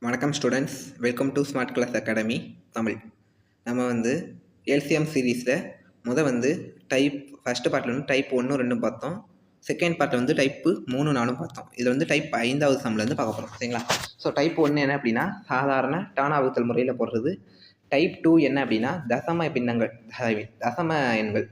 வணக்கம் students, welcome to smart class academy Tamil. நம்ம வந்து எல்சிஎம் சீரீஸில் ஃபஸ்ட்டு பார்ட்டில் வந்து டைப் 1, 2 பார்த்தோம். செகண்ட் பார்ட்டில் வந்து டைப்பு 3, 4 பார்த்தோம். இதில் வந்து டைப் 5வது சம்லேருந்து பார்க்க போகிறோம், சரிங்களா? ஸோ டைப் 1 என்ன அப்படின்னா சாதாரண டானா வகுத்தல் முறையில் போடுறது. டைப் 2 என்ன அப்படின்னா தசம எண்கள்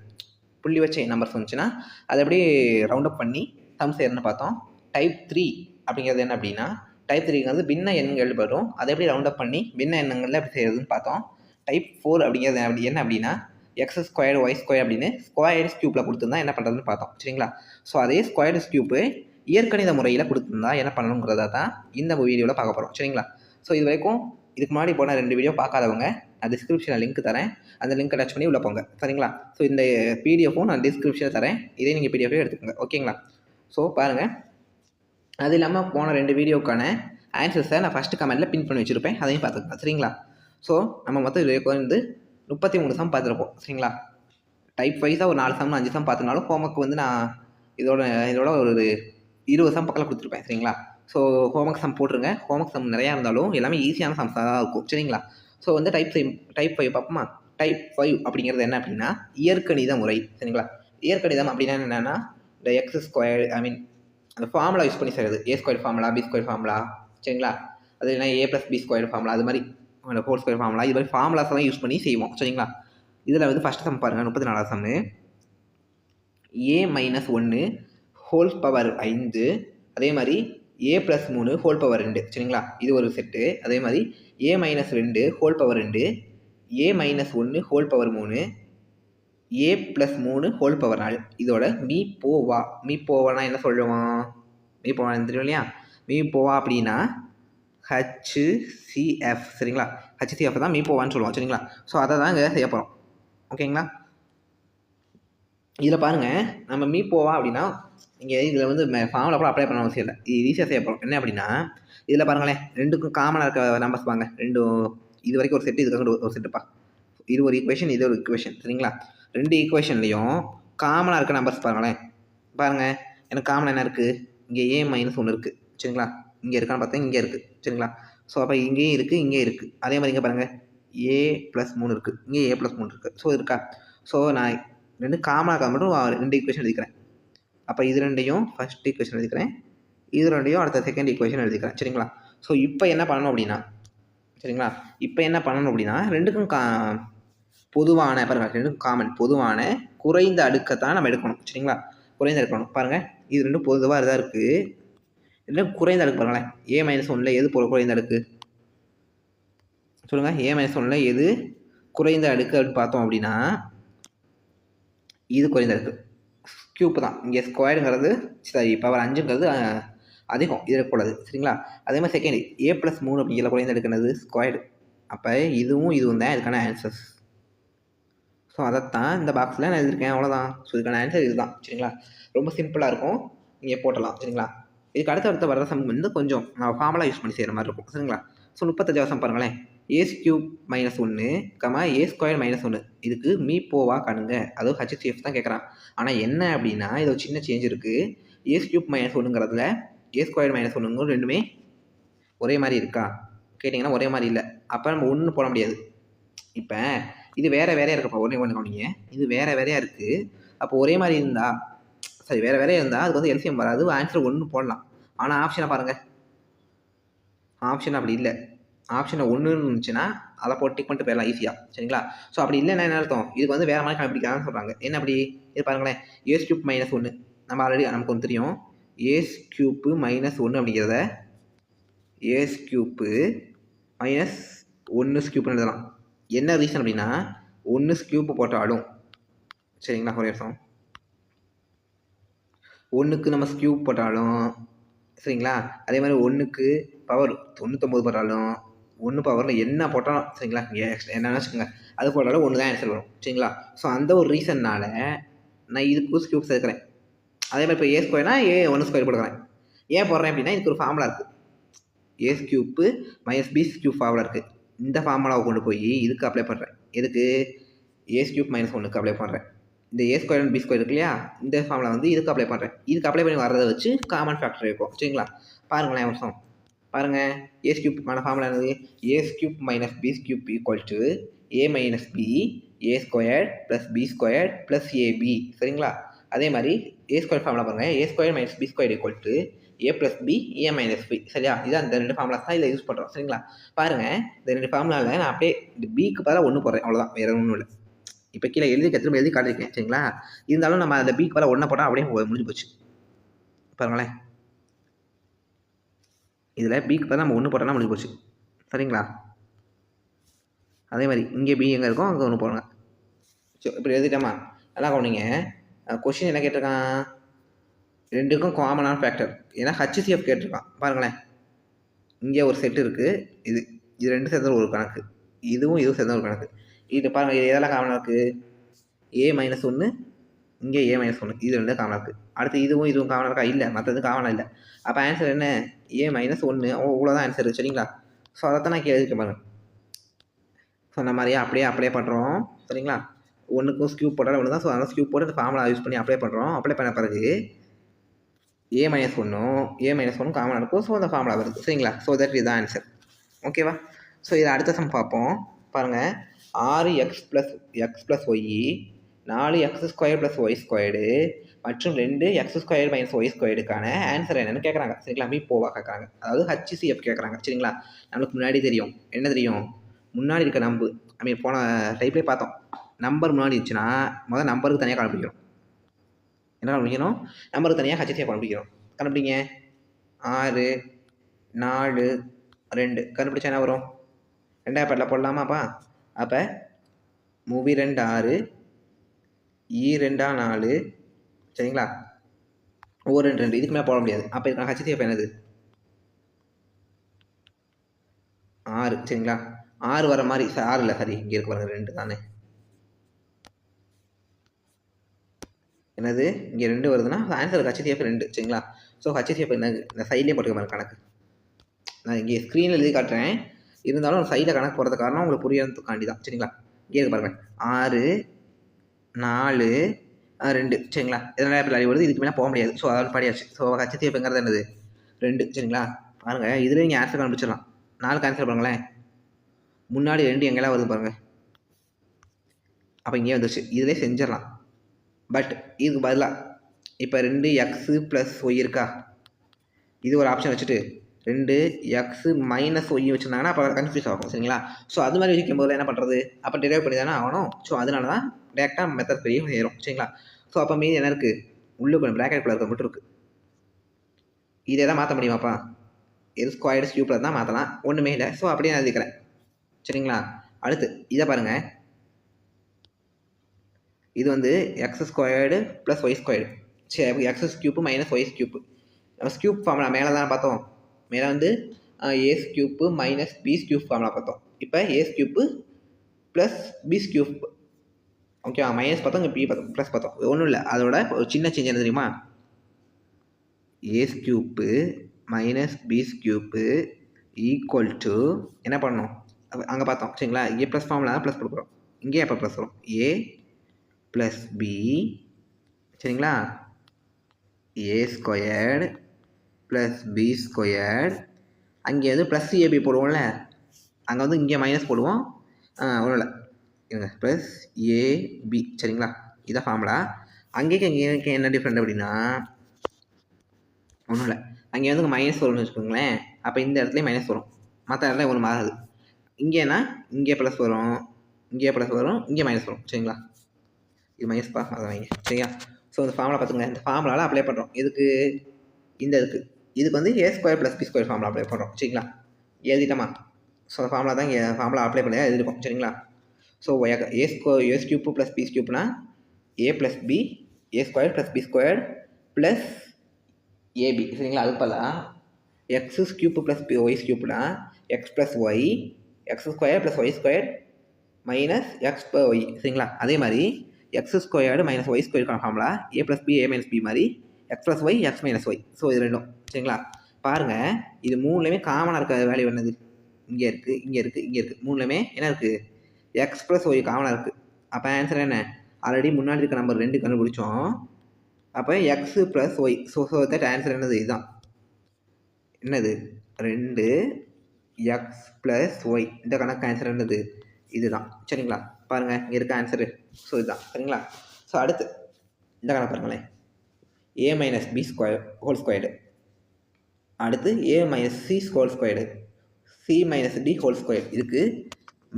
புள்ளி வச்ச நம்பர்ஸ் வந்துச்சுன்னா அதை அப்படியே ரவுண்ட் அப் பண்ணி சம்ஸ் என்ன பார்த்தோம். டைப் 3 அப்படிங்கிறது என்ன அப்படின்னா டைப் 3 வந்து பின்ன எண்கள் வரும், அதை எப்படி ரவுண்ட் அப் பண்ணி பின்ன எண்ணங்களில் எப்படி செய்யறதுன்னு பார்த்தோம். டைப் 4 அப்படிங்கிறது என்ன அப்படின்னா x² y² அப்படின்னு ஸ்கொயர்ஸ் கியூப்பில் கொடுத்துருந்தா என்ன பண்ணுறதுன்னு பார்த்தோம், சரிங்களா? ஸோ அதே ஸ்கொயர்ஸ் கியூப்பு இயற்கணித முறையில் கொடுத்துருந்தா என்ன பண்ணணுங்கிறத தான் இந்த வீடியோவில் பார்க்க போகிறோம், சரிங்களா? ஸோ இது வரைக்கும் இதுக்கு முன்னாடி போன 2 வீடியோ பார்க்காதவங்க நான் டிஸ்கிரிப்ஷனில் லிங்க் தரேன், அந்த லிங்க்கை டச் பண்ணி உள்ளே போங்க, சரிங்களா? ஸோ இந்த பிடிஎஃப்பும் நான் டிஸ்கிரிப்ஷனில் தரேன், இதே நீங்கள் பிடிஎஃபே எடுத்துக்கோங்க, ஓகேங்களா? ஸோ பாருங்கள், அது இல்லாமல் போன 2 வீடியோக்கான ஆன்சர்ஸை நான் ஃபஸ்ட்டு கமெண்ட்டில் பின் பண்ணி வச்சுருப்பேன், அதையும் பார்த்துக்கலாம், சரிங்களா? ஸோ நம்ம மொத்தம் இதுக்கு வந்து 33 சம் பார்த்துருப்போம், சரிங்களா? டைப் வைஸாக ஒரு 4 சம் 5 சம் பார்த்துனாலும் ஹோம்ஒர்க் வந்து நான் இதோட ஒரு 20 சம் பக்கத்தில் கொடுத்துருப்பேன், சரிங்களா? ஸோ ஹோம்ஒர்க் சம் போட்டுருங்க. ஹோம்ஒர்க் சம் நிறையா இருந்தாலும் எல்லாமே ஈஸியான சம்ஸாக தான் இருக்கும், சரிங்களா? ஸோ வந்து டைப் 5 பார்ப்போமா? டைப் 5 அப்படிங்கிறது என்ன அப்படின்னா இயற்கணித முறை, சரிங்களா? இயற்கணிதம் அப்படின்னா என்னென்னா இந்த x², அந்த ஃபார்முலா யூஸ் பண்ணி செய்கிறது. a² ஃபார்முலா, b² ஃபார்முலா, சரிங்களா? அது என்ன a+b² ஃபார்முலா, அது மாதிரி ஹோல்² ஃபார்முலா, இது மாதிரி ஃபார்முலாஸ் எல்லாம் யூஸ் பண்ணி செய்வோம், சரிங்களா? இதில் வந்து ஃபஸ்ட்டு சம் பாருங்கள், 34வது சம்மு. a-1 ஹோல் பவர் 5, அதே மாதிரி a+3 ஹோல் பவர் 2, சரிங்களா? இது ஒரு செட்டு. அதே மாதிரி a-2 whole power 2, a-1 whole power 3, a+3 whole power 4. இதோட மீப்போவானா என்ன சொல்லுவோம்? மீப்போவா தெரியும் இல்லையா? மீப்போவா அப்படின்னா HCF, சரிங்களா? HCF தான் மீப்போவான்னு சொல்லுவோம், சரிங்களா? ஸோ அதை தான் இங்கே செய்ய போகிறோம், ஓகேங்களா? இதில் பாருங்கள், நம்ம மீப்போவா அப்படின்னா இங்கே இதில் வந்து ஃபார்முலா கூட அப்ளை பண்ண அவசியம் இல்லை, இது ஈஸியாக செய்ய போகிறோம். என்ன அப்படின்னா இதில் பாருங்களேன், ரெண்டுக்கும் காமனாக இருக்க நம்பர்ஸ் பாருங்க, ரெண்டும் இது வரைக்கும் ஒரு செட்டு, இதுக்காக ஒரு செட்டுப்பா. இது ஒரு ஈக்குவேஷன், இது ஒரு ஈக்குவேஷன், சரிங்களா? 2 ஈக்குவேஷன்லேயும் காமனாக இருக்க நம்பர்ஸ் பாருங்களேன். பாருங்கள், எனக்கு காமனாக என்ன இருக்குது? இங்கே a-1 இருக்குது, சரிங்களா? இங்கே இருக்கான்னு பார்த்தா இங்கே இருக்குது, சரிங்களா? ஸோ அப்போ இங்கேயும் இருக்குது, இங்கேயும் இருக்குது. அதே மாதிரி இங்கே பாருங்கள், a+3 இருக்குது, இங்கே a+3 இருக்குது. ஸோ இருக்கா? ஸோ நான் 2 காமனாக மட்டும் 2 ஈக்குவேஷன் எழுதிக்கிறேன். அப்போ இது 2ஐயும் ஃபஸ்ட் ஈக்குவேஷன் எழுதிக்கிறேன், இது 2ஐயும் அடுத்த செகண்ட் ஈக்குவேஷன் எழுதிக்கிறேன், சரிங்களா? ஸோ இப்போ என்ன பண்ணணும் அப்படின்னா, சரிங்களா, இப்போ என்ன பண்ணணும் அப்படின்னா ரெண்டுக்கும் பொதுவான பாருங்கள், ரெண்டுக்கும் காமன் பொதுவான குறைந்த அடுக்கத்தான் நம்ம எடுக்கணும், சரிங்களா? குறைந்த எடுக்கணும். பாருங்கள், இது ரெண்டும் பொதுவாக இதாக இருக்குது, ரெண்டும் குறைந்த அடுக்கு. பாருங்களேன், a-1 எது குறைந்த அடுக்கு சொல்லுங்கள்? a-1 எது குறைந்த அடுக்கு அப்படின்னு பார்த்தோம் அப்படின்னா இது குறைந்த அடுக்கு, கியூப் தான். இங்கே ஸ்கொயருங்கிறது சரி, பவர் 5ங்கிறது அதிகம், இது இருக்கக்கூடாது, சரிங்களா? அதே மாதிரி செகண்ட் a+3 அப்படிங்கிற குறைந்த அடுக்குனது ஸ்கொயர்டு. அப்போ இதுவும் தான் இதுக்கான ஆன்சர்ஸ். ஸோ அதைத்தான் இந்த பாக்ஸில் நான் எழுதியிருக்கேன், அவ்வளோதான். ஸோ இதுக்கான ஆன்சர் இதுதான், சரிங்களா? ரொம்ப சிம்பிளாக இருக்கும், நீங்கள் போட்டலாம், சரிங்களா? இதுக்கு அடுத்த வர்ற சம் வந்து கொஞ்சம் நான் ஃபார்முலா யூஸ் பண்ணி செய்கிற மாதிரி இருக்கும், சரிங்களா? ஸோ 35வது சம் பாருங்களேன், a³ -1, a² -1 இதுக்கு மீப்போவா காணுங்க. அதுவும் HCF தான் கேட்குறான். ஆனால் என்ன அப்படின்னா இது ஒரு சின்ன சேஞ்ச் இருக்குது. a³ -1ங்கிறதுல a² -1 ரெண்டுமே ஒரே மாதிரி இருக்கா கேட்டிங்கன்னா ஒரே மாதிரி இல்லை. அப்போ நம்ம ஒன்று போட முடியாது. இப்போ இது வேறு இருக்கப்போ ஒன்று கவனிங்க, இது வேறு இருக்குது. அப்போ ஒரே மாதிரி இருந்தால் சரி, வேறு இருந்தால் அதுக்கு வந்து எல்சிஎம் வராது, ஆன்சர் 1 போடலாம். ஆனால் ஆப்ஷனை பாருங்கள், ஆப்ஷன் அப்படி இல்லை. ஆப்ஷனை 1 இருந்துச்சுன்னா அதை போட்டு டிக் பண்ணிட்டு போயிடலாம் ஈஸியாக, சரிங்களா? ஸோ அப்படி இல்லைன்னா என்ன அர்த்தம்? இதுக்கு வந்து வேறு மாதிரி கண்டுபிடிக்கலாம்னு சொல்கிறாங்க. என்ன அப்படி? இது பாருங்களேன், a³ -1 நம்ம ஆல்ரெடி நமக்கு ஒன்று தெரியும். a³ -1 அப்படிங்கிறத a³ -1³ எழுதலாம். என்ன ரீசன் அப்படின்னா 1³ போட்டாலும், சரிங்களா, ஒரே வருஷம் 1க்கு நம்ம ஸ்கியூப் போட்டாலும், சரிங்களா, அதே மாதிரி 1க்கு பவர் 99 போட்டாலும், 1 பவரில் என்ன போட்டாலும், சரிங்களா, என்ன வச்சுக்கோங்க, அது போட்டாலும் 1 தான் ஆன்சர் வரும், சரிங்களா? ஸோ அந்த ஒரு ரீசன்னால் நான் இதுக்கு ஸ்கியூப் சேர்க்குறேன். அதே மாதிரி இப்போ a² a1² போடுறேன். ஏன் போடுறேன் அப்படின்னா இதுக்கு ஒரு ஃபார்முலா இருக்குது, a³ -b³ ஃபார்முலா இருக்குது. இந்த ஃபார்முலாவை கொண்டு போய் இதுக்கு அப்ளை பண்ணுறேன். எதுக்கு? a³ -1க்கு அப்ளை பண்ணுறேன். இந்த ஏ ஸ்கொயர் அண்ட் பி ஸ்கொயர் இருக்கு இல்லையா, இந்த ஃபார்முலா வந்து இதுக்கு அப்ளை பண்ணுறேன். இதுக்கு அப்ளை பண்ணி வர்றதை வச்சு காமன் ஃபேக்டர் இருக்கும். சரிங்களா, பாருங்களேன் வருஷம் பாருங்கள். ஏ கியூப்க்கான ஃபார்முலா என்னது? A cube minus B cube equal to A minus B A square plus B square plus AB. சரிங்களா, அதே மாதிரி ஏ ஸ்கொயர் ஃபார்முலா பாருங்கள். A square minus B square equal to A plus B A minus B. சரியா, இதான் அந்த 2 formulas தான் இதில் use பண்ணுறோம். சரிங்களா, பாருங்கள் இந்த 2 ஃபார்முலாவில் நான் அப்படியே இந்த பிக்கு பதிலாக 1 போடுறேன், அவ்வளோதான், வேறு ஒன்றும் இல்லை. இப்போ கீழே திரும்ப எழுதி காட்டியிருக்கேன். சரிங்களா, இருந்தாலும் நம்ம அந்த பிக்கு பதிலாக 1 போட்டால் அப்படியே முடிஞ்சு போச்சு. பாருங்களேன், இதில் பிக்கு பதிலாக நம்ம 1 போட்டோம்னா முடிஞ்சு போச்சு. சரிங்களா, அதே மாதிரி இங்கே பி எங்கே இருக்கும் அங்கே 1 போடுங்க. ஸோ இப்படி எழுதிட்டோமா, நல்லா கவனிங்க. கொஷின் என்ன கேட்டிருக்கான்? 2க்கும் காமனான ஃபேக்டர், ஏன்னா ஹச்சிசிஎஃப் கேட்டிருக்கான். பாருங்களேன், இங்கே ஒரு செட்டு இருக்குது, இது 2 சேர்ந்த ஒரு கணக்கு, இதுவும் சேர்ந்த ஒரு கணக்கு. இது பாருங்கள், இது எதெல்லாம் காமனாக இருக்குது? ஏ மைனஸ் 1, இங்கே ஏ மைனஸ் 1, இது 2 காமனாக இருக்குது. அடுத்து இதுவும் காமனாக இருக்கா? இல்லை, மற்றது காமனாக இல்லை. அப்போ ஆன்சர் என்ன? ஏ மைனஸ் 1. இவ்வளோதான் ஆன்சர். சரிங்களா, ஸோ அதைத்தான் நான் எழுதிக்க பாருங்கள். சொன்ன மாதிரியே அப்படியே அப்ளை பண்ணுறோம். சரிங்களா, 1க்கும் ஸ்கியூப் போட்டாலும் 1 தான். ஸோ அதனால் ஸ்கியூப் போட்டு அந்த ஃபார்முலா யூஸ் பண்ணி அப்ளை பண்ணுறோம். அப்ளை பண்ண பிறகு ஏ மைனஸ் 1 காமனாக இருக்கும். ஸோ அந்த ஃபார்முலா வருது. சரிங்களா, ஸோ தட் இதுதான் ஆன்சர். ஓகேவா, ஸோ இதை அடுத்த சம் பார்ப்போம். பாருங்கள், 6x + Y 4x² + Y squared மற்றும் 2x² - ஒய் ஸ்கொயர்டுக்கான ஆன்சர் என்னென்னு கேட்குறாங்க. சரிங்களா, மீப்போவாக கேட்குறாங்க, அதாவது ஹச்சிசிஎஃப் கேட்குறாங்க. சரிங்களா, நம்மளுக்கு முன்னாடி தெரியும், என்ன தெரியும்? முன்னாடி இருக்க போன டைப்லேயே பார்த்தோம். நம்பர் முன்னாடி இருந்துச்சுன்னா முதல் நம்பருக்கு தனியாக கண்டுபிடிக்கிறோம். என்ன கண்டுபிடிக்கணும்? நம்பருக்கு தனியாக ஹச்சிசிஎஃப் கண்டுபிடிக்கிறோம். கண்டுபிடிங்க. 6 4 2 கண்டுபிடிச்சா என்ன வரும்? 2ஆம் பாட்டில் போடலாமாப்பா? அப்போ மூவி 2 6 2 4. சரிங்களா, ஒவ்வொரு 2 இதுக்கு மேலே போட முடியாது. அப்போ இதுக்கான ஹச்சிசிஎஃப் என்னது? 6. சரிங்களா, 6 வர மாதிரி 6 இல்லை, சரி, இங்கே இருக்கு பாருங்க, 2 தானே. என்னது, இங்கே 2 வருதுன்னா ஆன்சர் ஹச்சிசிஎஃப் 2. சரிங்களா, ஸோ ஹச்சிசிஎஃப் என்னது? இந்த சைட்லேயே போட்டுக்க பாருங்க கணக்கு. நான் இங்கே ஸ்க்ரீனில் எழுதி காட்டுறேன், இருந்தாலும் சைடில் கணக்கு போடுறது காரணம் உங்களுக்கு புரியறதுக்காண்டி தான். சரிங்களா, இங்கே இருக்கு பாருங்கள், 6 4 2. சரிங்களா, இதனால் எப்படி வருது? இதுக்கு மேலே போக முடியாது. ஸோ அதாவது படியாச்சு. ஸோ ஹச்சிசிஎஃப்ங்கிறது என்னது? 2. சரிங்களா, பாருங்கள், இதில் நீங்கள் ஆன்சர் கண்டுபிடிச்சிடலாம். 4 ஆன்சர் பாருங்களேன், முன்னாடி 2 எங்கெல்லாம் வருது பாருங்கள். அப்போ இங்கே வந்துச்சு, இதிலே செஞ்சிடலாம். பட் இதுக்கு பதிலாக இப்போ 2x + ஒய் இருக்கா, இது ஒரு ஆப்ஷன் வச்சுட்டு 2x - ஒய் வச்சுருந்தாங்கன்னா அப்போ கன்ஃபியூஸ் ஆகும். சரிங்களா, ஸோ அது மாதிரி வச்சுக்கும் போது என்ன பண்ணுறது? அப்போ டிரைவ் பண்ணி தானே ஆகணும். ஸோ அதனால தான் டேரெக்டாக மெத்தட் பெரிய ஏறும். சரிங்களா, ஸோ அப்போ மீதி என்ன இருக்குது? உள்ளுக்குள்ள ப்ராக்கெட் இருக்க மட்டும் இருக்குது. இதே தான் மாற்ற முடியுமாப்பா? இது ஸ்கொயர்டு கியூப்பில் தான் மாற்றலாம், ஒன்றுமே இல்லை. ஸோ அப்படியே நான் எழுதிக்கிறேன். சரிங்களா, அடுத்து இதை பாருங்கள், இது வந்து x² + ஒய் ஸ்கொயர்டு. சரி, x³ - ஒய் ஸ்கியூப். நம்ம ஸ்கியூப் ஃபார்முலா மேலே தான் பார்த்தோம். மேலே வந்து a³ - b ஸ்கியூப் ஃபார்முலா பார்த்தோம். இப்போ a³ + b ஸ்கியூப். ஓகேவா, மைனஸ் பார்த்தோம், இங்கே பி பார்த்தோம், ப்ளஸ் பார்த்தோம். ஒன்றும் இல்லை, அதோட ஒரு சின்ன சேஞ்ச் என்ன தெரியுமா? a³ - b ஸ்கியூப் ஈக்குவல் டு என்ன பண்ணணும்? அங்கே பார்த்தோம். சரிங்களா, இங்கே ப்ளஸ் ஃபார்முலா தான் ப்ளஸ் கொடுக்குறோம். இங்கே எப்போ ப்ளஸ் வரும்? a + b. சரிங்களா, a² + b². அங்கே வந்து ப்ளஸ் ஏபி போடுவோம்ல, அங்கே வந்து இங்கே மைனஸ் போடுவோம். ஒன்றும் இல்லை, இருங்க, ப்ளஸ் ஏபி. சரிங்களா, இதான் ஃபார்முலா. அங்கேக்கு இங்கே என்ன டிஃப்ரெண்ட் அப்படின்னா, ஒன்றும் இல்லை, அங்கே வந்து மைனஸ் வரும்னு வச்சுக்கோங்களேன். அப்போ இந்த இடத்துலையும் மைனஸ் வரும், மற்ற இடத்துல ஒன்று மாறாது. இங்கேனா இங்கே ப்ளஸ் வரும், இங்கே ப்ளஸ் வரும், இங்கே மைனஸ் வரும். சரிங்களா, இது மைனஸ்ப்பா, அதை வைங்க. சரியா, ஸோ இந்த ஃபார்முலா பார்த்துங்க. இந்த ஃபார்முலாவில் அப்ளை பண்ணுறோம். இதுக்கு இந்த இதுக்கு வந்து a² + b² ஃபார்முலா அப்ளை பண்ணுறோம். சரிங்களா, எழுதிட்டோமா? ஸோ அந்த ஃபார்முலா தான் இங்கே ஃபார்முலா அப்ளை பண்ணி எழுதிருக்கோம். சரிங்களா, so a³ + b³ a + b a² + b² + ab. சரிங்களா, அது போல் x³ + ஒய் ஸ்கியூப்னா x + y x² + y square - x/y. சரிங்களா, அதே மாதிரி x² - ஒய் ஸ்கொயருக்கான formula a + b a - b மாதிரி x + y x - y. So இது ரெண்டும். சரிங்களா, பாருங்கள், இது மூணுலேயுமே காமனாக இருக்க வேல்யூ என்னது? இங்கே இருக்குது, இங்கே இருக்குது, இங்கே இருக்குது. மூணுலேயுமே என்ன இருக்குது? x + y காமனாக இருக்குது. அப்போ ஆன்சர் என்ன? ஆல்ரெடி முன்னாடி இருக்க நம்பர் 2 கண்டுபிடிச்சோம். அப்போ x plus y. So that answer என்னது? இதுதான். என்னது? 2 எக்ஸ் ப்ளஸ் ஒய். இந்த கணக்கு ஆன்சர் என்னது? இதுதான். சரிங்களா? பாருங்கள், இங்கே இருக்க ஆன்சரு. ஸோ இதுதான். சரிங்களா? ஸோ அடுத்து இந்த கணக்கு பாருங்களேன். a minus B square whole squared. அடுத்து a minus c whole squared, c minus d whole square. இதுக்கு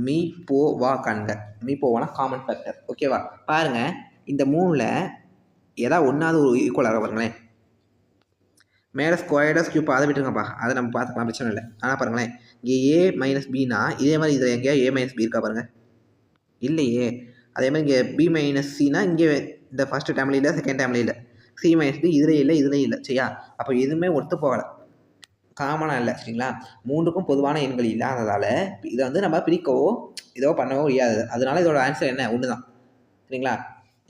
மீ போ வா காண்க. மீ போவானா காமன் ஃபேக்டர். ஓகேவா? பாருங்கள், இந்த 3ல் ஏதாவது ஒன்றாவது ஒரு ஈக்குவலாக பாருங்களேன். மேலே ஸ்கொயர்டாக ஸ்கியூப் அதை விட்டுருங்கப்பா, அதை நம்ம பார்த்துக்கலாம், பிரச்சனை இல்லை. ஆனால் பாருங்களேன், இங்கே ஏ மைனஸ் பின்னா இதே மாதிரி இதில் எங்கேயா ஏ மைனஸ் பி இருக்கா பாருங்கள்? இல்லையே. அதே மாதிரி இங்கே பி மைனஸ் சினா இங்கே இந்த ஃபஸ்ட்டு டேம்ல இல்லை, செகண்ட் டேம்ல இல்லை. சி மைனஸ் டி இதுலேயும் இல்லை, இதுலேயும் இல்லை. சரியா? அப்போ எதுவுமே ஒத்து போகலை, காமனாக இல்லை. சரிங்களா? 3க்கும் பொதுவான எண்கள் இல்லாததால் இதை வந்து நம்ம பிரிக்கவோ இதோ பண்ணவோ முடியாது. அதனால இதோட ஆன்சர் என்ன? 1 தான். சரிங்களா?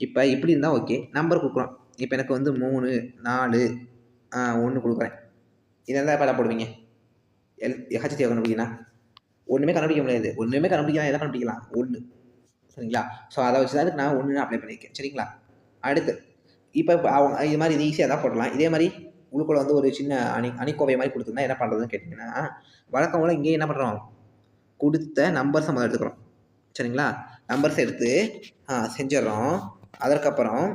இப்போ இப்படி இருந்தால் ஓகே. நம்பர் கொடுக்குறோம். இப்போ எனக்கு வந்து 3 4 1 கொடுக்குறேன். இதெல்லாம் எப்போ போடுவீங்க? ஹச்டி கண்டுபிடிக்கணும். ஒன்றுமே கண்டுபிடிக்க முடியாது. ஒன்றுமே கண்டுபிடிக்கலாம், எதை கண்டுபிடிக்கலாம்? 1. சரிங்களா? ஸோ அதை வச்சு தான் நான் 1 அப்ளை பண்ணியிருக்கேன். சரிங்களா? அடுத்து இப்போ அவங்க இது மாதிரி இது ஈஸியாக தான் போடலாம். இதே மாதிரி உள்ளுக்குள்ள வந்து ஒரு சின்ன அணிக்கோவை மாதிரி கொடுத்துருந்தா என்ன பண்ணுறதுன்னு கேட்டிங்கன்னா, வழக்கம் போல் இங்கே என்ன பண்ணுறோம்? கொடுத்த நம்பர்ஸை முதல்ல எடுத்துக்கிறோம். சரிங்களா? நம்பர்ஸ் எடுத்து செஞ்சிடறோம். அதற்கப்புறம்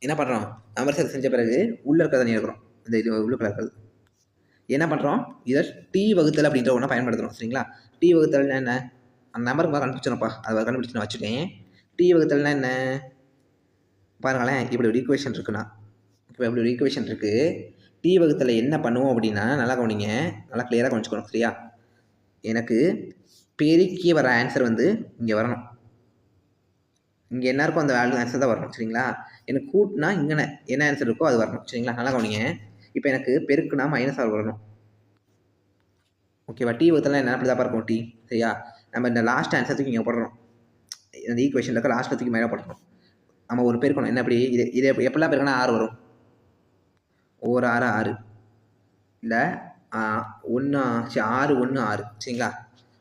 என்ன பண்ணுறோம்? நம்பர்ஸ் எடுத்து செஞ்ச பிறகு உள்ளே இருக்கிறத நீ எடுக்கிறோம். இந்த இது உள்ளுக்குள்ள இருக்கிறது என்ன பண்ணுறோம்? இதை டி வகுத்தல் அப்படின்ற ஒன்றை பயன்படுத்துகிறோம். சரிங்களா? டி வகுத்தல்னா என்ன? அந்த நம்பருக்கு மேலே கண்டுபிடிச்சிடப்பா, அதை கண்டுபிடிச்சி நான் வச்சுட்டேன். டி வகுத்தல்னா என்ன? பாருங்களேன், இப்படி ஒரு ஈக்குவேஷன் இருக்குண்ணா. இப்போ இப்படி ஒரு ஈக்குவேஷன் இருக்குது. டி வகுத்தலை என்ன பண்ணுவோம் அப்படின்னா, நல்லா கவனிங்க, நல்லா கிளியராக கவனிச்சுக்கணும். சரியா? எனக்கு பெருக்கி வர ஆன்சர் வந்து இங்கே வரணும். இங்கே என்ன இருக்கோ அந்த வேல்யூ ஆன்சர் தான் வரணும். சரிங்களா? எனக்கு கூட்டினா இங்கே என்ன ஆன்சர் இருக்கோ அது வரணும். சரிங்களா? நல்லா கவனிங்க. இப்போ எனக்கு பெருக்குனா -6 வரணும். ஓகேவா? டி வகுத்தலாம் என்ன அப்படி தான் இருக்கும் டி. சரியா? நம்ம இந்த லாஸ்ட் ஆன்சருக்கு இங்கே போடுறோம். இந்த ஈக்குவேஷனில் இருக்க லாஸ்ட் தூக்கி மேலே போட்டுறோம். நம்ம ஒரு பெருக்கணும். என்ன அப்படி இது எப்படிலாம் பெருக்கனா 6 வரும். 1 6 6 இல்லை 1 6 1 6. சரிங்களா?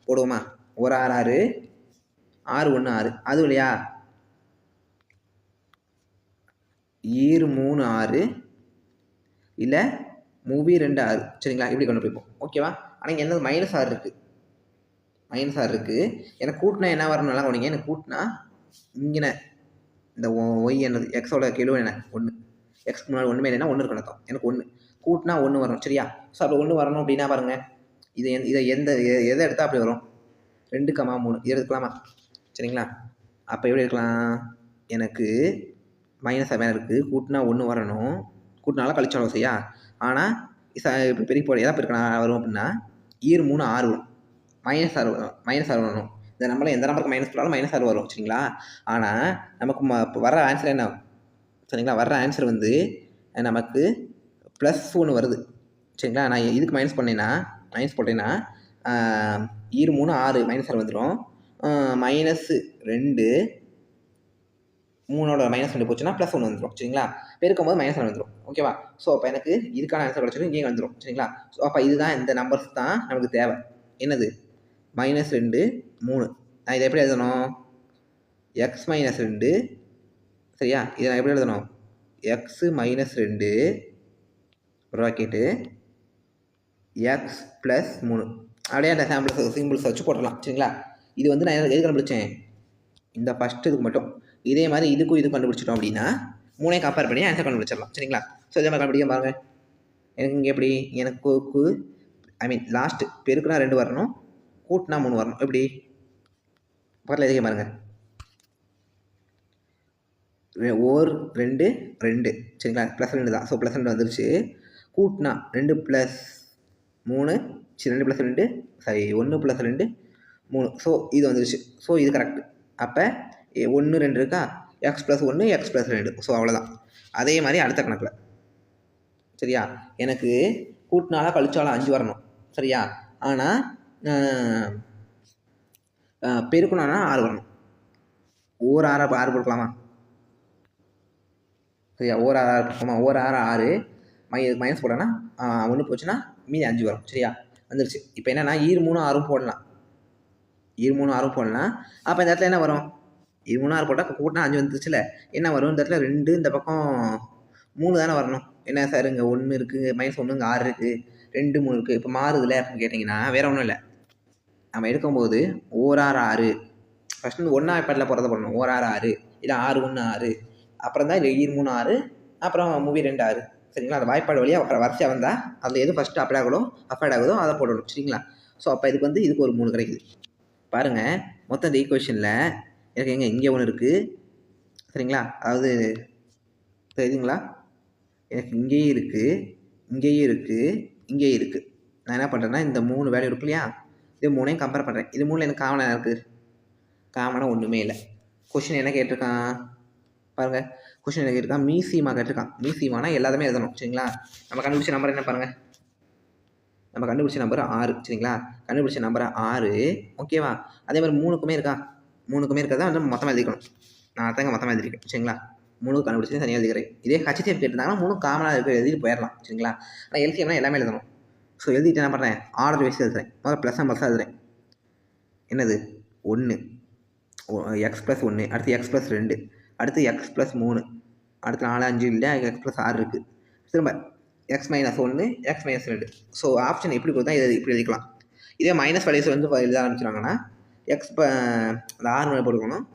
போடுவோமா? 1 6 6 6 1 6. அது இல்லையா? 7 3 6 இல்லை 3 2 6. சரிங்களா? இப்படி கொண்டு போய்ப்போம். ஓகேவா? ஆனால் இங்கே என்னது -6 இருக்குது. -6 இருக்குது. எனக்கு கூட்டினா என்ன வரணும்? நல்லா கவனிங்க. எனக்கு கூட்டினா இங்கே இந்த ஒய் என்னது எக்ஸோட கெழு என்ன? 1. எக்ஸ்க்கு முன்னாடி ஒன்றுமே இல்லைன்னா 1 இருக்கணும் அர்த்தம். எனக்கு 1 கூட்டினா 1 வரணும். சரியா? ஸோ அப்போ 1 வரணும் அப்படின்னா பாருங்கள், இதை எதை எடுத்தால் அப்படி வரும்? 2, 3 இதை எடுக்கலாமா? சரிங்களா? அப்போ எப்படி எடுக்கலாம்? எனக்கு -7 இருக்குது, கூட்டினா 1 வரணும், கூட்டினாலும் கழிச்சாலும் சரியா? ஆனால் இப்போ பெரிய போட எதாவது பெருக்கலாம் வரும் அப்படின்னா 7 3 6 வரும். -6 வரும். -6 வரணும். இந்த நம்பரில் எந்த நம்பருக்கு மைனஸ் போட்டாலும் -6 வரும். சரிங்களா? ஆனால் நமக்கு வர ஆன்சர் என்ன? சரிங்களா? வர்ற ஆன்சர் வந்து நமக்கு +1 வருது. சரிங்களா? நான் இதுக்கு மைனஸ் போட்டேன்னா 7 3 6 -6 வந்துடும். -2 3ஓட -2 போச்சுன்னா +1 வந்துடும். சரிங்களா? பெருக்கும் போது -7 வந்துடும். ஓகேவா? ஸோ அப்போ எனக்கு இதுக்கான ஆன்சர் கிடச்சிடும், இங்கே வந்துடும். சரிங்களா? ஸோ அப்போ இதுதான் இந்த நம்பர்ஸ் தான் நமக்கு தேவை. என்னது? -2 3. நான் இதை எப்படி எழுதணும்? எக்ஸ் -2. சரியா? இதை நான் எப்படி எழுதணும்? X -2 bracket X +3. அப்படியே அந்த சிம்பிள்ஸ் வச்சு போட்டுடலாம். சரிங்களா? இது வந்து நான் எது கண்டுபிடிச்சேன்? இந்த ஃபஸ்ட்டு இதுக்கு மட்டும். இதே மாதிரி இதுக்கும் இது கண்டுபிடிச்சிட்டோம் அப்படின்னா 3ஐயும் கம்பேர் பண்ணி ஆன்சர் கண்டுபிடிச்சிடலாம். சரிங்களா? ஸோ இதே மாதிரி கண்டுபிடிக்க பாருங்கள். எனக்கு இங்கே எப்படி? எனக்கு லாஸ்ட்டு பெருக்குனா 2 வரணும், கூட்டினா 3 வரணும். எப்படி? பக்கத்தில் எதுக்கே பாருங்கள். 1 2 2. சரிங்களா? +2 தான். ஸோ +2 வந்துருச்சு. கூட்டினா 2 + 3 2 + 2 சாரி 1 + 2 3. ஸோ இது வந்துருச்சு. ஸோ இது கரெக்டு. அப்போ 1 2 இருக்கா? X +1 X +2. ஸோ அவ்வளோதான். அதே மாதிரி அடுத்த கணக்கில் சரியா? எனக்கு கூட்டினாலும் கழிச்சாலும் 5 வரணும். சரியா? ஆனால் பெருக்குனானா 6 வரணும். 1 6 6 கொடுக்கலாமா? சரியா? 1 6 கொடுக்கலாமா? 1 6 6 மைனஸ் போட்டோன்னா 1 போச்சுன்னா மீதி 5 வரும். சரியா? வந்துருச்சு. இப்போ என்னென்னா 7 3 6 போடலாம். 7 3 6 போடலாம். அப்போ இந்த இடத்துல என்ன வரும்? இது 3 போட்டால் கூட்டினா 5 வந்துச்சுல, என்ன வரும் இந்த இடத்துல 2 இந்த பக்கம் 3 தானே வரணும். என்ன சார் இங்கே 1 இருக்குது -1 இங்கே 6 இருக்குது 2 3 இருக்குது. இப்போ மாறுதுல அப்படின்னு கேட்டிங்கன்னா வேறு ஒன்றும் இல்லை. நம்ம எடுக்கும்போது 1 6 6 ஃபஸ்ட்டு 1 பாட்டில் போகிறத பண்ணணும். 1 6 6 இல்லை 6 1 6 அப்புறம் தான் இல்லை 3 6 அப்புறம் மூவி 2 6 சரிங்களா. அந்த வாய்ப்பாடு வழியாக வரிசையாக வந்தால் அதில் எது ஃபஸ்ட்டு அப்ளை ஆகுதோ அதை போடணும் சரிங்களா. ஸோ அப்போ இதுக்கு ஒரு 3 கிடைக்குது பாருங்கள். மொத்தம் இந்த ஈக்குவேஷனில் எனக்கு இங்கே ஒன்று இருக்குது சரிங்களா. அதாவது தெரியுதுங்களா, எனக்கு இங்கேயும் இருக்குது. நான் என்ன பண்ணுறேன்னா இந்த 3 வேல்யூ இருக்கு இல்லையா, இது 3ஐயும் கம்பேர் பண்ணுறேன். இது 3ல் எனக்கு காமனாக இருக்குது, காமனாக ஒன்றுமே இல்லை. கொஷின் என்ன கேட்டிருக்கான் பாருங்கள். கொஷின் என்ன கேட்டிருக்கான், மீசிமா கேட்டிருக்கான். மீசிமானா எல்லாருமே எழுதணும் சரிங்களா. நம்ம கண்டுபிடிச்ச நம்பர் என்ன பாருங்கள், நம்ம கண்டுபிடிச்ச நம்பர் 6 சரிங்களா. கண்டுபிடிச்ச நம்பர் 6 ஓகேவா. அதே மாதிரி 3க்குமே இருக்கா, 3க்குமே இருக்கிறதா வந்து மொத்தமாக எழுதிக்கணும். நான் தாங்க மொத்தமாக எழுதிருக்கேன் சரிங்களா. 3 கண்டுபிடிச்சி தனியாக எழுதிக்கிறேன். இதே HCF கேட்டிருந்தாங்கன்னா 3 காமனாக இருக்க எழுதிட்டு போயிடலாம் சரிங்களா. ஆனால் எல்சிஎம்னா எல்லாமே எழுதணும். ஸோ எழுதிட்டு என்ன பண்ணுறேன், ஆர்டர் வைஸ் எழுதுறேன். முதல்ல ப்ளஸ் நம்பர்ஸாக எழுதுறேன். என்னது 1 x+1, அடுத்து x+2, அடுத்து x+3, அடுத்து 4 5 இல்லை x+6 இருக்குது. திரும்ப x-1 x-2. ஸோ ஆப்ஷன் எப்படி கொடுத்தா இதை இப்படி எழுதிக்கலாம். இதே மைனஸ் வேல்யூஸ் வந்து எழுத ஆரம்பிச்சிட்டாங்கன்னா அந்த 6 மேலே போட்டுக்கணும்.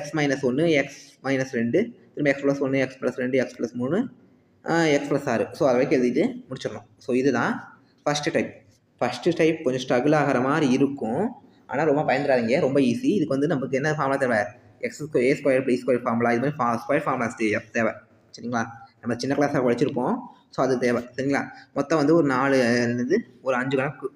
x-1 x-2 திரும்ப x+1 x+2 x+3 x+6. So அதை வரைக்கும் எழுதிட்டு முடிச்சிடணும். ஸோ இதுதான் ஃபஸ்ட்டு டைப் கொஞ்சம் ஸ்ட்ரகிள் ஆகிற மாதிரி இருக்கும். ஆனால் ரொம்ப பயந்துடாதீங்க, ரொம்ப ஈஸி. இதுக்கு வந்து நமக்கு என்ன ஃபார்முலா தேவை, x²a² ஃபார்முலா. இது மாதிரி ஸ்கொயர் ஃபார்முலாஸ் தேவை சரிங்களா. நம்ம சின்ன கிளாஸாக படிச்சிருப்போம். ஸோ அது தேவை சரிங்களா. மொத்தம் வந்து ஒரு 5 கணக்கு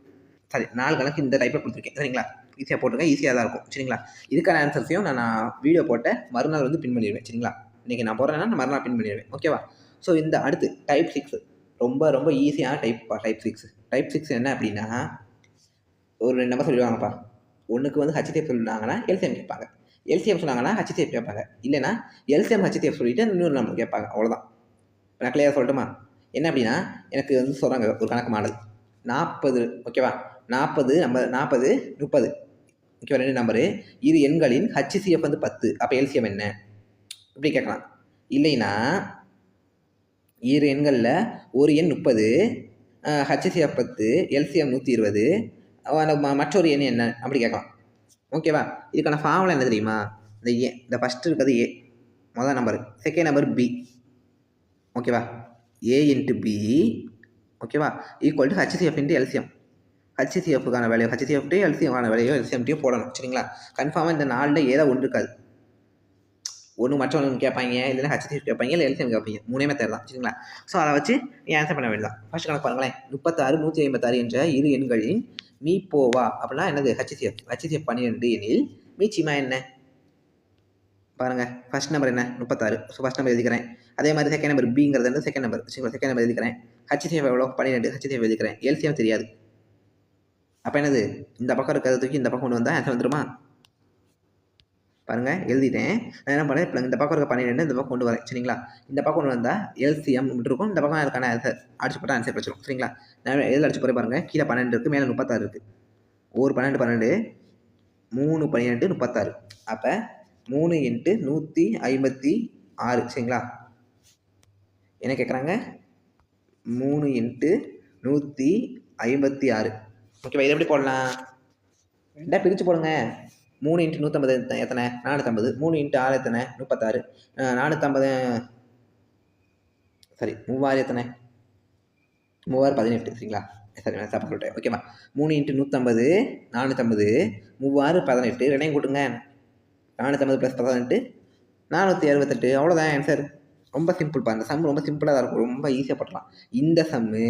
4 கணக்கு இந்த டைப்பில் கொடுத்துருக்கேன் சரிங்களா. ஈஸியாக போட்டுருங்க, ஈஸியாக தான் இருக்கும் சரிங்களா. இதுக்கான ஆன்சர்ஸையும் நான் வீடியோ போட்ட மறுநாள் வந்து பின் பண்ணிடுவேன் சரிங்களா. இன்றைக்கி நான் போடுறேன்னா நான் மறுநாள் பின் பண்ணிடுவேன் ஓகேவா. ஸோ இந்த அடுத்து டைப் 6 ரொம்ப ரொம்ப ஈஸியான டைப் 6 என்ன அப்படின்னா, ஒரு 2 நம்பர் சொல்லிடுவாங்கப்பா. ஒன்றுக்கு வந்து HCF சொல்லிட்டாங்கன்னா எல்சிஎம் கேட்பாங்க, எல்சிஎம் சொன்னாங்கன்னா HCF கேட்பாங்க, இல்லைனா எல்சிஎம் HCF சொல்லிவிட்டு இன்னொரு நம்பர் கேட்பாங்க. அவ்வளோதான். நான் கிளியராக சொல்லட்டுமா, என்ன அப்படின்னா எனக்கு வந்து சொல்கிறாங்க ஒரு கணக்கு மாடல் 40 ஓகேவா. 40 30 ஓகேவா, 2 நம்பரு. இது எண்களின் HCF வந்து 10. அப்போ எல்சிஎம் என்ன இப்படி கேட்கலாம். இல்லைன்னா இரு எண்களில் ஒரு எண் 30, HCF 10, எல்சிஎம் 120, மற்றொரு எண் என்ன அப்படி கேட்கலாம் ஓகேவா. இதுக்கான ஃபார்முலா என்ன தெரியுமா, இந்த ஃபஸ்ட்டு இருக்கிறது ஏ முதல் நம்பர், செகண்ட் நம்பர் பி ஓகேவா. A × B ஓகேவா ஈக்குவல் டு HCF × எல்சிஎம். HCFக்கான வேலையோ HCF எல்சிஎம்கான வேலையோ எல்சிஎம்ட்டையும் போடணும் சரிங்களா. கன்ஃபார்மாக இந்த 4ல் ஏதோ ஒன்று இருக்காது. ஒன்று மற்றவங்க கேட்பாங்க, இல்லைன்னா HCF கேட்பாங்க, இல்லை எல்சிஎம் கேட்பாங்க. 3 மெத்தட் தான் சரிங்களா. ஸோ அதை வச்சு நீ ஆன்சர் பண்ண வேண்டியதான். ஃபஸ்ட் கணக்கு பாருங்களேன். 36 156 என்ற இரு எண்களின் மீப்போவா அப்படின்னா என்னது, HCF 12 எனில் மீச்சிமா என்ன பாருங்கள். ஃபஸ்ட் நம்பர் என்ன 36. ஸோ ஃபஸ்ட் நம்பர் எழுதிக்கிறேன். அதே மாதிரி செகண்ட் நம்பர் பிங்கிறது வந்து செகண்ட் நம்பர் எழுதிக்கிறேன். HCF எவ்வளோ 12, HCF எழுதிக்கிறேன். எல்சிஎம் தெரியாது. அப்போ என்னது, இந்த பக்கம் இருக்கிறத தூக்கி இந்த பக்கம் கொண்டு வந்தால் ஆன்சர் வந்துடுமா பாருங்கள். எழுதிட்டேன். நான் என்ன பண்ணேன், இப்போ இந்த பக்கம் இருக்க 12 இந்த பக்கம் கொண்டு வரேன் சரிங்களா. இந்த பக்கம் கொண்டு வந்தால் எல்சிஎம் இருக்கும், இந்த பக்கம் இருக்கான ஆன்சர் அடிச்சு போட்டால் ஆன்சர் வச்சிடும் சரிங்களா. நான் எதில் அடிச்சு போகிறேன் பாருங்கள். கீழே 12 இருக்குது, மேலே 36 இருக்குது. ஒரு 12 3 12 36. அப்போ 3 × 156 சரிங்களா. என்ன கேட்குறாங்க, 3 × 156 ஓகேவா. இதை எப்படி போடலாம், ரெண்டாக பிரித்து போடுங்க. 3 × 150 எத்தனை 450, 3 × 6 எத்தனை 36, 450 சரி 3000 எத்தனை 3018 சரிங்களா. சரி நான் தப்பு சொல்லிட்டேன் ஓகேவா. 3 × 150 450, 3018 ரெண்டையும் கூட்டுங்க. 450 + 18 468. அவ்வளோதான் ஆன்சர். ரொம்ப சிம்பிள் பாருங்க. சம் ரொம்ப சிம்பிளாக தான் இருக்கும், ரொம்ப ஈஸியாக பண்ணலாம். இந்த சம்மு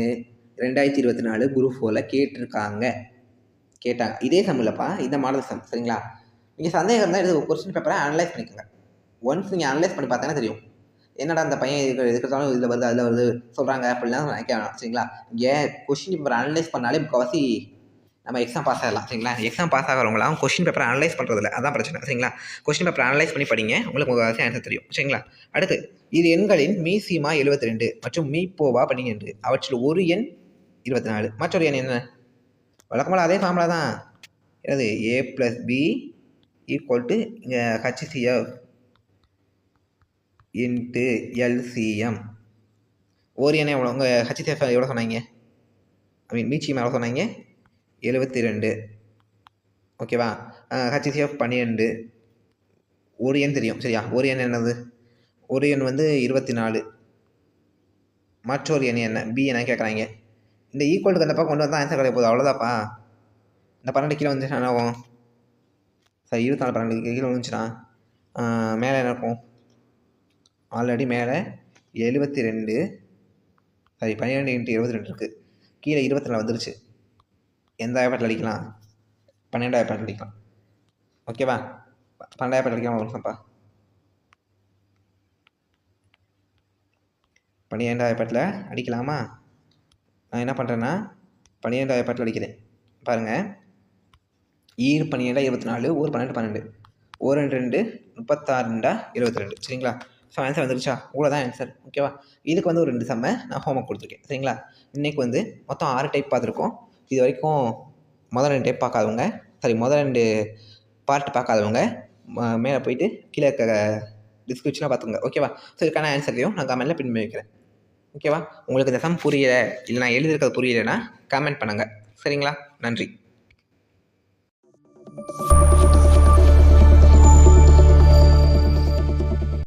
2024 குரூப் 4ல் கேட்டாங்க. இதே சம் இல்லைப்பா, இந்த மாடல் சம் சரிங்களா. நீங்கள் சந்தேகம் இருந்தால் இது கொஸ்டின் பேப்பரை அனலைஸ் பண்ணிக்கோங்க. ஒன்ஸ் நீங்கள் அனலைஸ் பண்ணி பார்த்தா தெரியும், என்னடா அந்த பையன் இருக்கிறதாலும் இதில் வருது அதில் வருது சொல்கிறாங்க அப்படிலாம் நினைக்க வேணாம் சரிங்களா. இங்கே கொஸ்டின் பேப்பரை அனலைஸ் பண்ணாலே முக்கால்வாசி நம்ம எக்ஸாம் பாஸ் ஆகலாம் சரிங்களா. எக்ஸாம் பாஸ் ஆகிறவங்களாம் கொஸ்டின் பேப்பரை அனலைஸ் பண்ணுறதில்ல, அதான் பிரச்சனை சரிங்களா. கொஸ்டின் பேப்பரை அனலைஸ் பண்ணி படிங்க, உங்களுக்கு முக்கால்வாசி ஆன்சர் தெரியும் சரிங்களா. அடுத்து இது எண்களின் மீசிமா 72 மற்றும் மீப்போவா 12. அவற்றில் ஒரு எண் 24, மற்றொரு எண் என்ன, வழக்கமாக அதே ஃபார்முலா தான். என்னது A + B ஈக்குவல் டு இங்கே ஹச்சிஎஃப் இன்ட்டு எல்சிஎம். ஓரியன் எவ்வளோ? உங்கள் ஹச்சிஎஃப் எவ்வளோ சொன்னாங்க? ஐ மீன் மீச்சியம் எவ்வளோ சொன்னாங்க? 72. ஓகேவா? ஹச்சிஎஃப் 12. ஓரியன் தெரியும் சரியா? ஓரியன் என்னது? ஓரியன் வந்து 24. மற்றொரு எண் என்ன? பி என்ன கேட்குறாங்க. இந்த ஈக்குவலுக்கு அந்த பக்கம் கொண்டு வந்தால் ஆன்சர் கிடைக்க போகுது. அவ்வளோதாப்பா. இந்த 12 கீழே வந்துச்சுன்னா என்ன ஆகும்? சரி 24 12 கீழே வந்துச்சுன்னா மேலே என்ன இருக்கும்? ஆல்ரெடி மேலே 72 சாரி 12 × 22 இருக்குது. கீழே 24 வந்துருச்சு. எந்த ஆயப்பாட்டில் அடிக்கலாம்? 12 ஆயப்பாட்டில் அடிக்கலாம். ஓகேவா? 12 ஆயப்பாட்டில் அடிக்காமல் வரும்ப்பா. 12 ஆயப்பாட்டில் அடிக்கலாமா? நான் என்ன பண்ணுறேன்னா 12 ஆயப்பாட்டில் அடிக்கிறேன். பாருங்கள், 12 24, 12 12, 2 36 72. சரிங்களா? ஸோ ஆன்சர் வந்துருச்சா? இவ்வளோ தான் ஆன்சர். ஓகேவா? இதுக்கு வந்து ஒரு 2 சம்மை நான் ஹோம்ஒர்க் கொடுத்துருக்கேன். சரிங்களா? இன்றைக்கி வந்து மொத்தம் 6 டைப் பார்த்துருக்கோம். இது வரைக்கும் முதல் 2 டைப் பார்க்காதவங்க, முதல் 2 பார்ட் பார்க்காதவங்க மேலே போயிட்டு கீழே இருக்க டிஸ்கிரிப்ஷனாக பார்த்துங்க. ஓகேவா? ஸோ இதுக்கான ஆன்சரையும் நான் கமெண்ட்டில் பின் வைக்கிறேன். ஓகேவா? உங்களுக்கு இந்த சம் புரியலை இல்லை நான் எழுதியிருக்கிறது புரியலைன்னா கமெண்ட் பண்ணுங்கள். சரிங்களா? நன்றி.